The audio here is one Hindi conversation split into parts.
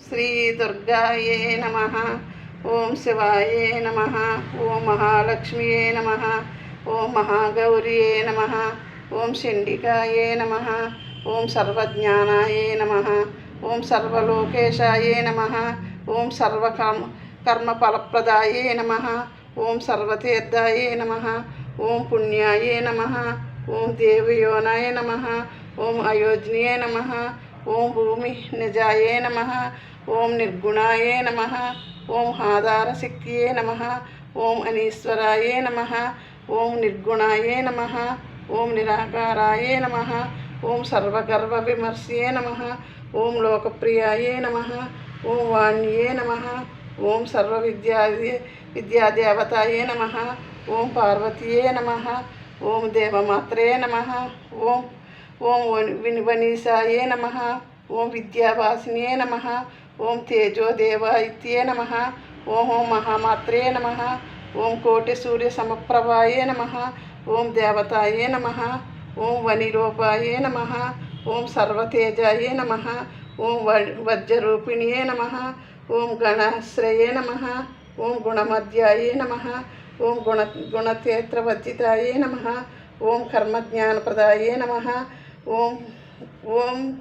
श्री दुर्गाये नमः। ओम शिवाये नमः। ओम महालक्ष्मीये नमः। ओम महागौरिये नमः। ओम चंडिकाये नमः। ओम सर्वज्ञानाये नमः। ओम सर्वलोकेशाये नमः। ओम कर्मफलप्रदाये नमः। ओम सर्वतीर्थाये नमः। ओम पुण्याये नमः। ओम देवयोनाय नमः। ओम अयोध्याये नमः। ओम भूमि निजाये नमः। ओम निर्गुणाये नमः। ओम आधारशक्तिये नमः। ओम अनीश्वराये नमः। ओम निर्गुणाये नमः। ओम निराकाराये नमः। ओम सर्वगर्वविमर्शये नमः। ओम लोकप्रियाये नमः। ओम वाण्ये नमः। ओम विद्यादेवताये नमः। ओम पार्वतीये नमः। ओम देवमात्रे नमः। ओम वनीसाये नमः। ओम विद्यावासिन्ये नमः। ओम तेजोदेवायित्ये नमः। ओम महामात्रे नमः। ओम कोटिसूर्यसमप्रभाये नमः। ओम देवताये नमः। ओम वनिरूपाये नमः। ओम सर्वतेजाये नमः। ओम वज्ररूपिण्ये नमः। ओम गणाश्रये नमः। ओम गुणमध्याये नमः। ओम गुणक्षेत्रवर्जिताये नमः। ओम कर्मज्ञानप्रदाये नमः। ओम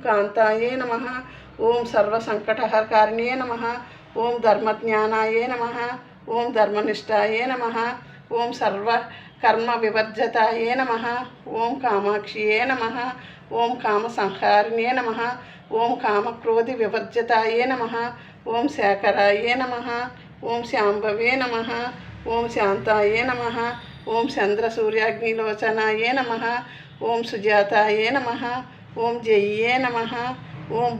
कांताये नमः। ओम सर्वसंकटहरकारिण्ये नमः। ओम धर्मज्ञानाये नमः। ओम धर्मनिष्ठाये नमः। ओम सर्वकर्मविवर्जिताये नमः। ओम कामाक्षिये नमः। ओम कामसंहारिण्ये नमः। ओम कामक्रोधविवर्जिताये नमः। ओम शेखराये नमः। ओम शांभवे नमः। ओम शांताये नमः। ओम चंद्रसूर्याग्निलोचनाये नमः। ओम सुजाताये नमः। ओम जय्ये नमः। ओम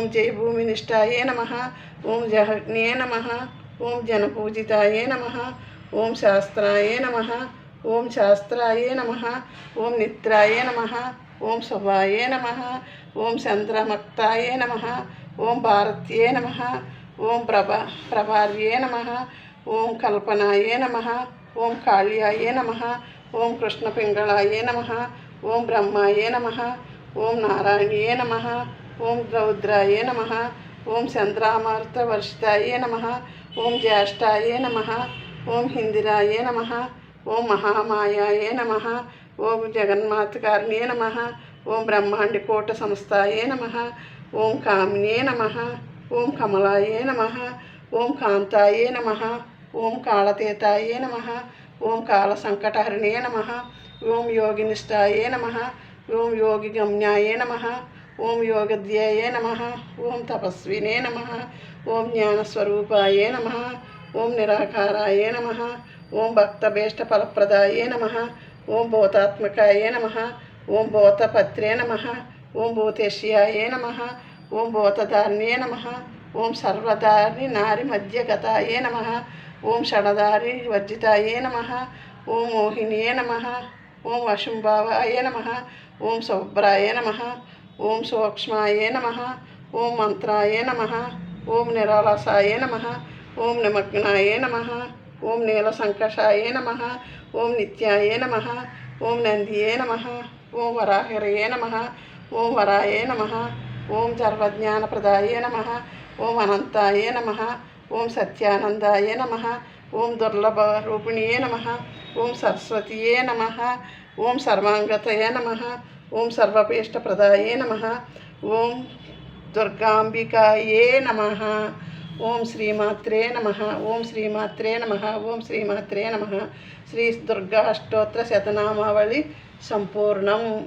जय भूमिनिष्ठाये नमः। ओम जहग्ने नमः। ओम जनपूजिताये नमः। ओम शास्त्राये नमः। ओम शास्त्राये नमः। ओम निद्राये नमः। ओम शुभाये नमः। ओम चंद्रमक्ताये नमः। ओम भारत्ये नमः। ओम प्रभार्ये नमः। ओम कल्पनाये नमः। ओम काल्याये नमः। ओम कृष्णपिंगलाये नमः। ओम ब्रह्माये नमः। ओम नारायणीये नमः। ओम रौद्राये नमः। ओम चंद्रामृतवर्षिताये नमः। ओम ज्येष्ठाये नमः। ओम हिंदिराये नमः। ओम महामायाये नमः। ओम जगन्मातकारिण्ये नमः। ओम ब्रह्मांडकोटसंस्थाये नमः। ओम कामिन्ये नमः। ओम कमलाये नमः। ओम कांताये नमः। ओम कालतीताये नमः। ओम कालसंकटहरिणे नमः। ओम योगिनिष्ठाये नमः। ओम योगिगम्याये नमः। ओम योगध्याये नमः। ओम तपस्विने नमः। ओम ज्ञानस्वरूपाये नमः। ओम निराकाराये नमः। ओम भक्तभीष्टफलप्रदाये नमः। ओम भूतात्मकाये नमः। ओम भूतपत्रे नमः। ओम भूतेश्याये नमः। ओम भूतधारिणे नमः। ओम सर्वधारि नारीमध्यगताये नमः। ओम षडधारि वर्जिताये नमः। ओम मोहिन्ये नमः। ओम वशुंभवाय नमः। ओम शुभ्राय नमः। ओम सूक्ष्माय नमः। ओम मंत्राय नमः। ओम निरालसाय नमः। ओम निमग्नाय नमः। ओम नीलसंकषाय नमः। ओम नित्याय नमः। ओम नंदिये नमः। ओम वराहरये नमः। ओम वराय नमः। ओम सर्वज्ञानप्रदाय नमः। ओम अनंताय नमः। ओम सत्यानंदाय नमः। ओम दुर्लभरूपिण्ये नमः। ओम सरस्वतीये नमः। ओम सर्वांगतये नमः। ओम सर्वभीष्टप्रदाये नमः। ओम दुर्गांबिकाये नमः। ओम श्रीमात्रे नमः। ओम श्रीमात्रे नमः। ओम श्रीमात्रे नमः। श्री दुर्गा अष्टोत्तर शतनामावली संपूर्णम्।